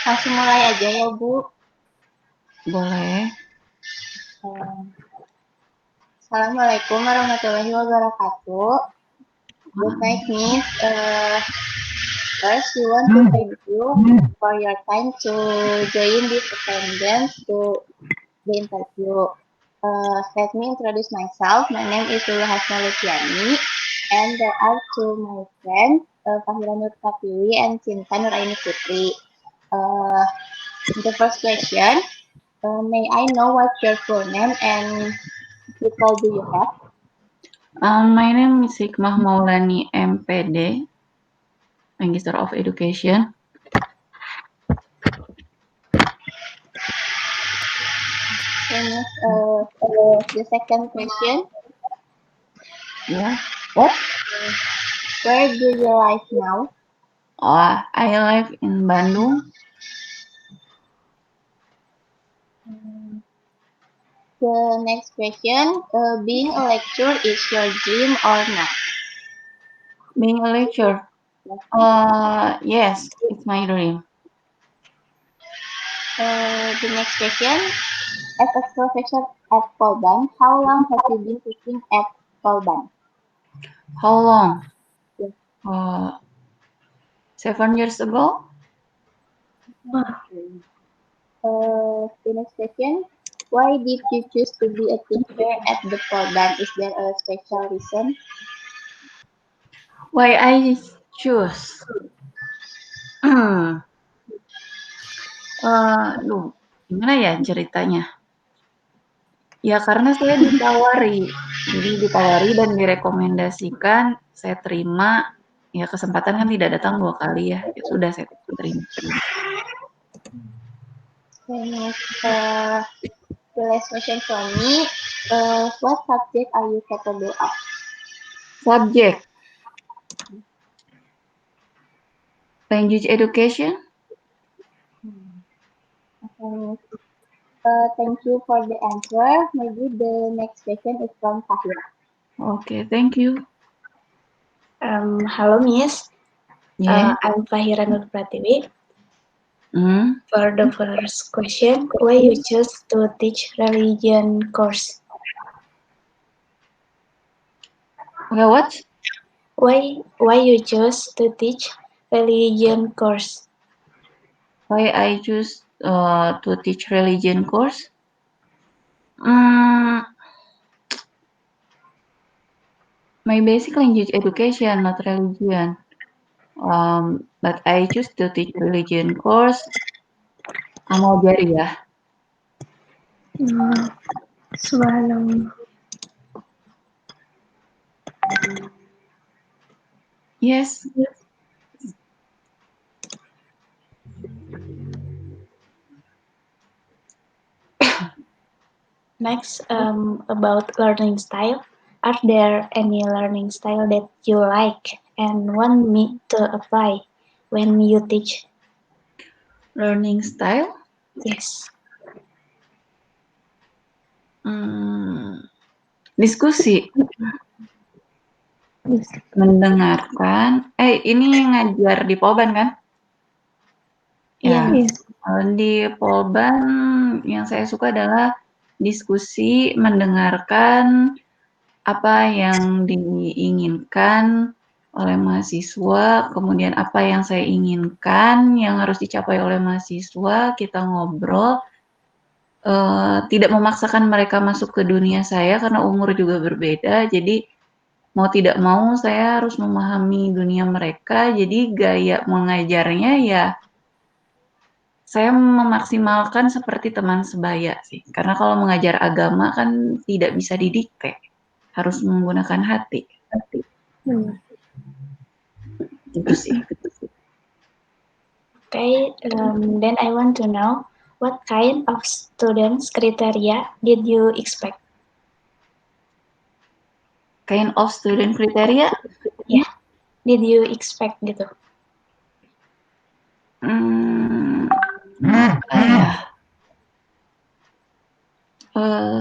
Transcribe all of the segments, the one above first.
Langsung mulai aja ya, Bu. Boleh. Assalamualaikum warahmatullahi wabarakatuh. Good night, Miss. First, we want to thank you for your time to join this attendance to the interview. Let me introduce myself. My name is Lulu Hasna Luciani, and there are two my friends, Fahira Nur Pratiwi and Cinta Nuraini Putri. The first question, may I know what's your full name and title do you have? My name is Hikmah Maulani MPD, Magister of Education. And the second question, Yeah. What? where do you live now? I live in Bandung. The next question, being a lecturer is your dream or not? Being a lecturer. Yes, it's my dream. The next question, as a professor at Polban, how long have you been teaching at Polban? How long? Yes. 7 years ago. The next question, why did you choose to be a teacher at the Polban? Is there a special reason? Why I choose? Gimana ya ceritanya? Ya karena saya ditawari. Jadi ditawari dan direkomendasikan, saya terima. Ya kesempatan kan tidak datang 2 kali ya. Ya sudah saya terima. The last question for me, what subject are you capable of? Subject. Language education. Thank you for the answer. Maybe the next question is from Fahira. Okay, thank you. Hello, Miss. Yeah. I'm Fahira Nur Pratiwi. Mm. For the first question, why you choose to teach religion course? What? Why you choose to teach religion course? Why I choose to teach religion course? My basic language education, not religion. But I choose to teach religion course. Amal jariah. Subhanallah. Yes. Next, about learning style. Are there any learning style that you like and want me to apply when you teach? Learning style? Yes. Diskusi. Mendengarkan. Ini ngajar di Polban kan? Ya. Yes. Di Polban yang saya suka adalah diskusi, mendengarkan apa yang diinginkan oleh mahasiswa, kemudian apa yang saya inginkan, yang harus dicapai oleh mahasiswa, kita ngobrol, tidak memaksakan mereka masuk ke dunia saya karena umur juga berbeda, jadi mau tidak mau saya harus memahami dunia mereka, jadi gaya mengajarnya ya saya memaksimalkan seperti teman sebaya sih, karena kalau mengajar agama kan tidak bisa didikte, harus menggunakan hati. Itu sih. Okay, then I want to know what kind of students criteria did you expect? Kind of student criteria? Yeah, did you expect gitu? Apa ya?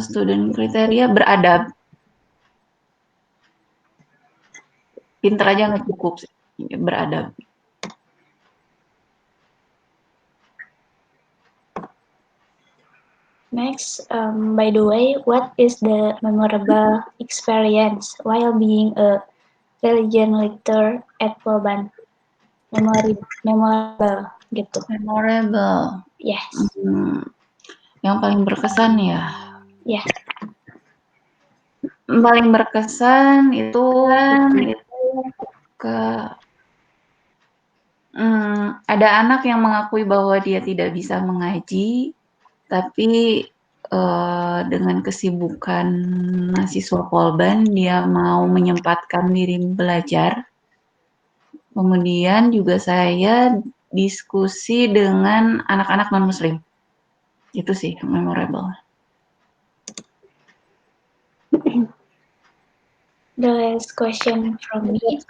Student kriteria beradab. Pinter aja nggak cukup sih, beradab. Next, by the way, what is the memorable experience while being a religion lecturer at Polban? Memorable gitu. Memorable. Yes. Yang paling berkesan ya. Ya. Paling berkesan itu ke ada anak yang mengakui bahwa dia tidak bisa mengaji, tapi dengan kesibukan mahasiswa Polban, dia mau menyempatkan diri belajar. Kemudian juga saya diskusi dengan anak-anak non-muslim. Itu sih memorable. The last question from me.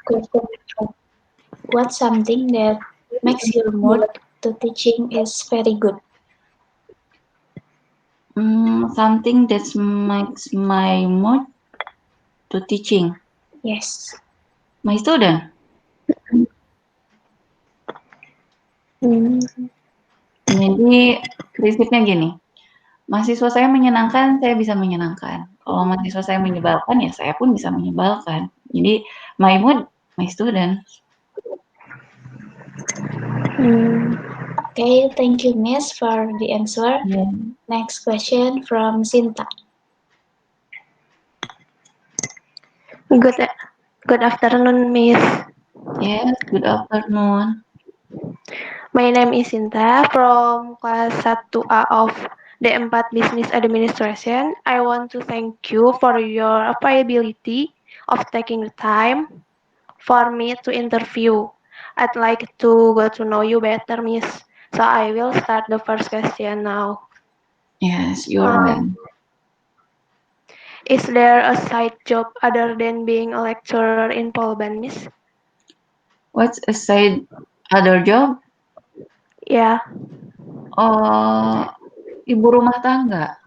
What's something that makes your mood to teaching is very good? Something that makes my mood to teaching. Yes. My student. Jadi prinsipnya gini, mahasiswa saya menyenangkan, saya bisa menyenangkan. Kalau mahasiswa saya menyebalkan, ya saya pun bisa menyebalkan. Jadi my mood, my student. Okay, thank you, Miss, for the answer. Yeah. Next question from Sinta. Good afternoon, Miss. Yes, good afternoon. My name is Sinta from class 1A of D4 Business Administration. I want to thank you for your availability of taking the time for me to interview. I'd like to get to know you better, Miss. So I will start the first question now. Yes, you're right. Is there a side job other than being a lecturer in Polban, Miss? What's a side other job? Yeah. Ibu rumah tangga.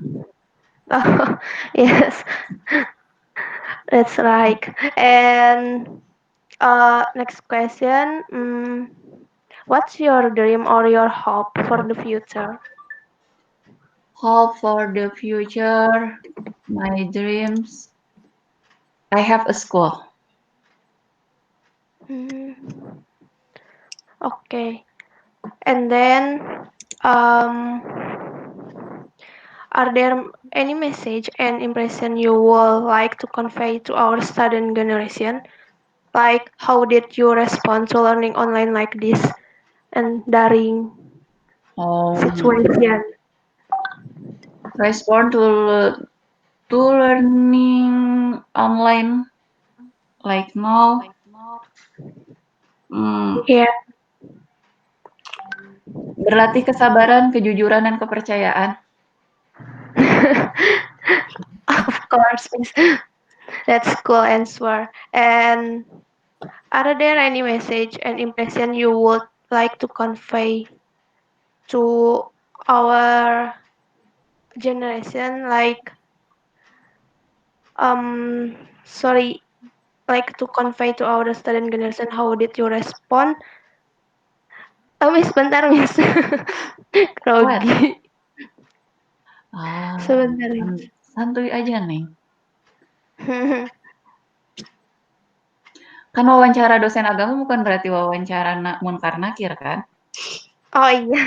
Oh, yes. That's right. And next question. What's your dream or your hope for the future? Hope for the future, my dreams. I have a school. Okay. And then, are there any message and impression you would like to convey to our student generation? Like, how did you respond to learning online like this and daring situation? Respond to learning online like now. Yeah. Berlatih kesabaran, kejujuran, dan kepercayaan. Of course, Miss. That's cool answer. And are there any message and impression you would like to convey to our generation? Like, like to convey to our student generation, how did you respond? Miss, bentar, Miss. Grogi. Sebentar, Miss. Santuy aja nih. Kan wawancara dosen agama bukan berarti wawancara munkar nakir kan? Oh iya.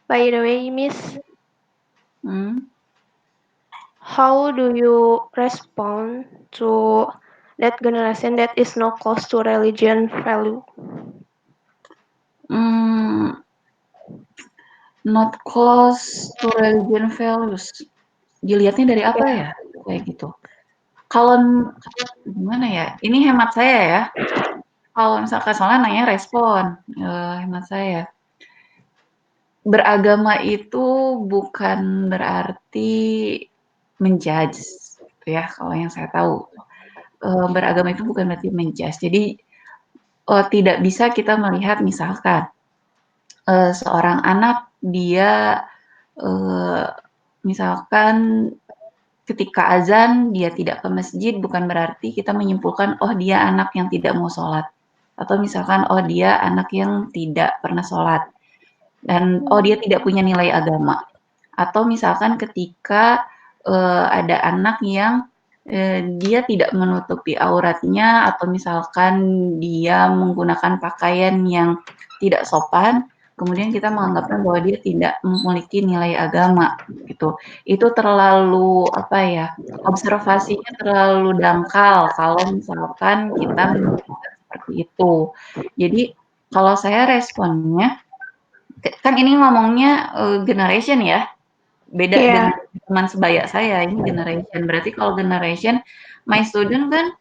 By the way, Miss, how do you respond to that generation that is not close to religion value? Not close to religion values. Dilihatnya dari apa ya? Kayak gitu. Kalau gimana ya? Ini hemat saya ya. Kalau misalkan soalnya nanya respon, hemat saya. Beragama itu bukan berarti menjudge, ya. Kalau yang saya tahu, beragama itu bukan berarti menjudge. Jadi tidak bisa kita melihat misalkan seorang anak dia misalkan ketika azan dia tidak ke masjid bukan berarti kita menyimpulkan oh dia anak yang tidak mau sholat Atau misalkan, oh dia anak yang tidak pernah sholat, dan oh dia tidak punya nilai agama. Atau misalkan ketika ada anak yang dia tidak menutupi auratnya, atau misalkan dia menggunakan pakaian yang tidak sopan, kemudian kita menganggapkan bahwa dia tidak memiliki nilai agama gitu. Itu terlalu apa ya? Observasinya terlalu dangkal kalau misalkan kita menunjukkan seperti itu. Jadi kalau saya responnya, kan ini ngomongnya generation ya, beda Yeah. dengan teman sebaya saya, ini generation. Berarti kalau generation, my student kan,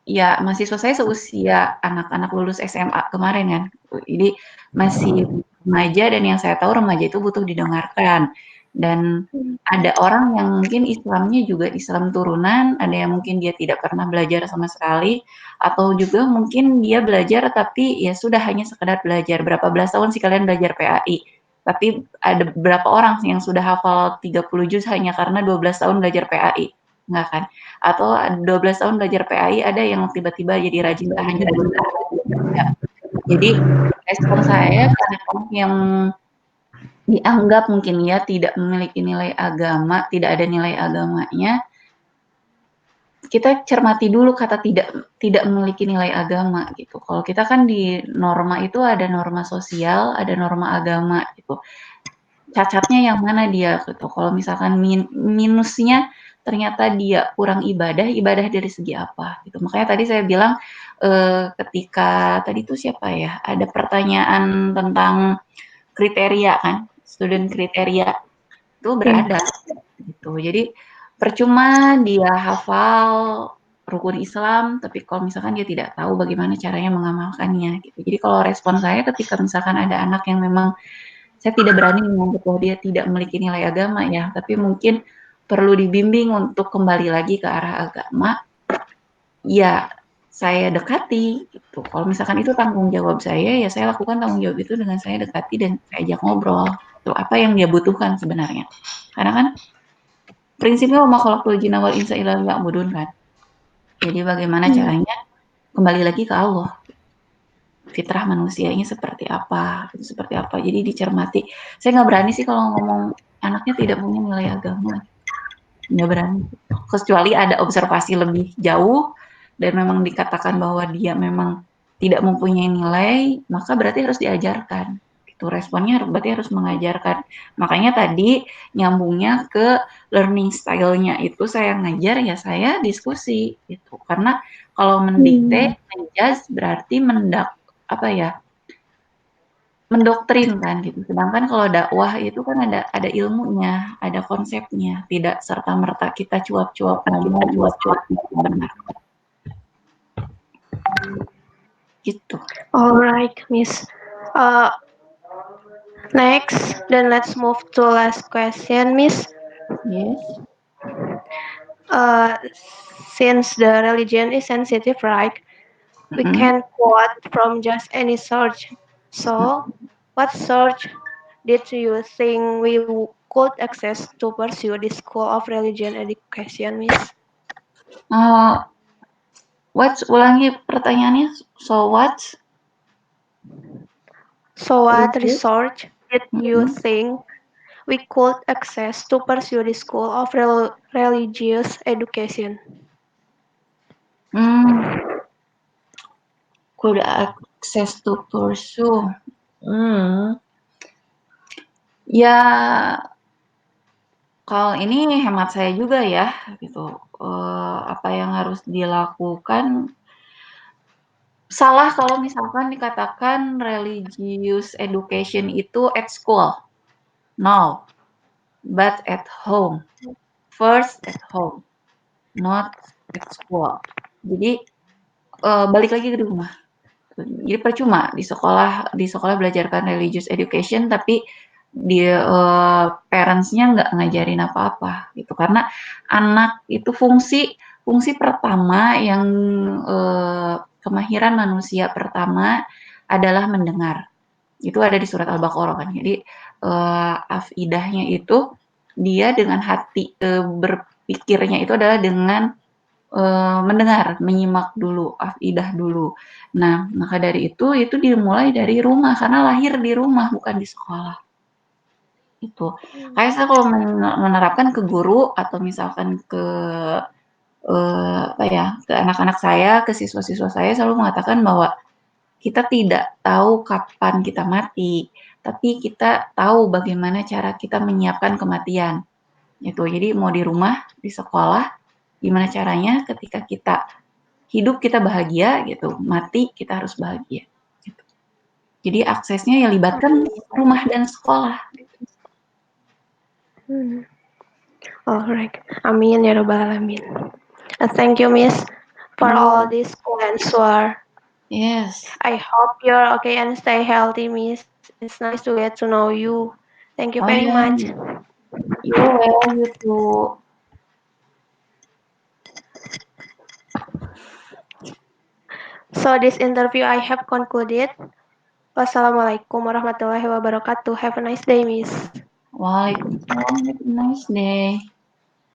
ya mahasiswa saya seusia anak-anak lulus SMA kemarin kan. Jadi masih remaja, dan yang saya tahu remaja itu butuh didengarkan. Dan ada orang yang mungkin Islamnya juga Islam turunan, ada yang mungkin dia tidak pernah belajar sama sekali, atau juga mungkin dia belajar tapi ya sudah hanya sekedar belajar. Berapa belas tahun sih kalian belajar PAI? Tapi ada beberapa orang yang sudah hafal 30 juz hanya karena 12 tahun belajar PAI, enggak kan? Atau 12 tahun belajar PAI ada yang tiba-tiba jadi rajin tahajud. Jadi respon saya ke anak-anak yang dianggap mungkin ya tidak memiliki nilai agama, tidak ada nilai agamanya, kita cermati dulu kata tidak memiliki nilai agama gitu. Kalau kita kan di norma itu ada norma sosial, ada norma agama gitu. Cacatnya yang mana dia gitu. Kalau misalkan minusnya ternyata dia kurang ibadah dari segi apa gitu. Makanya tadi saya bilang ketika tadi itu siapa ya? Ada pertanyaan tentang kriteria kan, student kriteria itu berada gitu. Jadi percuma dia hafal rukun Islam, tapi kalau misalkan dia tidak tahu bagaimana caranya mengamalkannya gitu. Jadi kalau respon saya ketika misalkan ada anak yang memang saya tidak berani menganggap bahwa dia tidak memiliki nilai agama ya, tapi mungkin perlu dibimbing untuk kembali lagi ke arah agama, ya saya dekati gitu. Kalau misalkan itu tanggung jawab saya, ya saya lakukan tanggung jawab itu dengan saya dekati dan saya ajak ngobrol. Gitu. Apa yang dia butuhkan sebenarnya. Karena kan prinsipnya wa ma khalaqtul jinna wal insa illa liya'budun kan. Jadi bagaimana caranya kembali lagi ke Allah. Fitrah manusianya seperti apa, seperti apa. Jadi dicermati. Saya nggak berani sih kalau ngomong anaknya tidak punya nilai agama. Nggak berani. Kecuali ada observasi lebih jauh dan memang dikatakan bahwa dia memang tidak mempunyai nilai, maka berarti harus diajarkan. Itu responnya berarti harus mengajarkan. Makanya tadi nyambungnya ke learning style-nya itu saya ngajar ya saya diskusi gitu. Karena kalau mendikte, menjudge berarti mendoktrin kan gitu. Sedangkan kalau dakwah itu kan ada ilmunya, ada konsepnya, tidak serta-merta kita cuap-cuap ngomong, cuap-cuap benar. Gitu. Alright, Miss. Next, then let's move to last question, Miss. Yes. Since the religion is sensitive, right? We can quote from just any source. So, what source did you think we could access to pursue the School of Religion Education, Miss? Ulangi pertanyaannya. So what research did you think we could access to pursue the School of Religious Education? Could access to pursue? Ya, kalau ini hemat saya juga ya, gitu. Apa yang harus dilakukan? Salah kalau misalkan dikatakan religious education itu at school. No, but at home. First at home, not at school. Jadi balik lagi ke rumah. Jadi percuma di sekolah belajarkan religious education, tapi parents-nya nggak ngajarin apa-apa gitu. Karena anak itu fungsi pertama yang kemahiran manusia pertama adalah mendengar. Itu ada di surat Al-Baqarah kan. Jadi afidahnya itu dia dengan hati berpikirnya itu adalah dengan mendengar, menyimak dulu, afidah dulu. Nah, maka dari itu dimulai dari rumah, karena lahir di rumah bukan di sekolah. Itu. Kayak saya kalau menerapkan ke guru atau misalkan ke ke anak-anak saya, ke siswa-siswa saya selalu mengatakan bahwa kita tidak tahu kapan kita mati, tapi kita tahu bagaimana cara kita menyiapkan kematian. Gitu. Jadi mau di rumah, di sekolah, gimana caranya ketika kita hidup kita bahagia gitu, mati kita harus bahagia. Gitu. Jadi aksesnya ya libatkan rumah dan sekolah. Alright. Amin ya rabbal alamin. Thank you, Miss, for all this answer. Yes. I hope you're okay and stay healthy, Miss. It's nice to get to know you. Thank you very much. You're well, you too. So this interview I have concluded. Wassalamualaikum warahmatullahi wabarakatuh. Have a nice day, Miss. Waalaikumsalam. Have a nice day.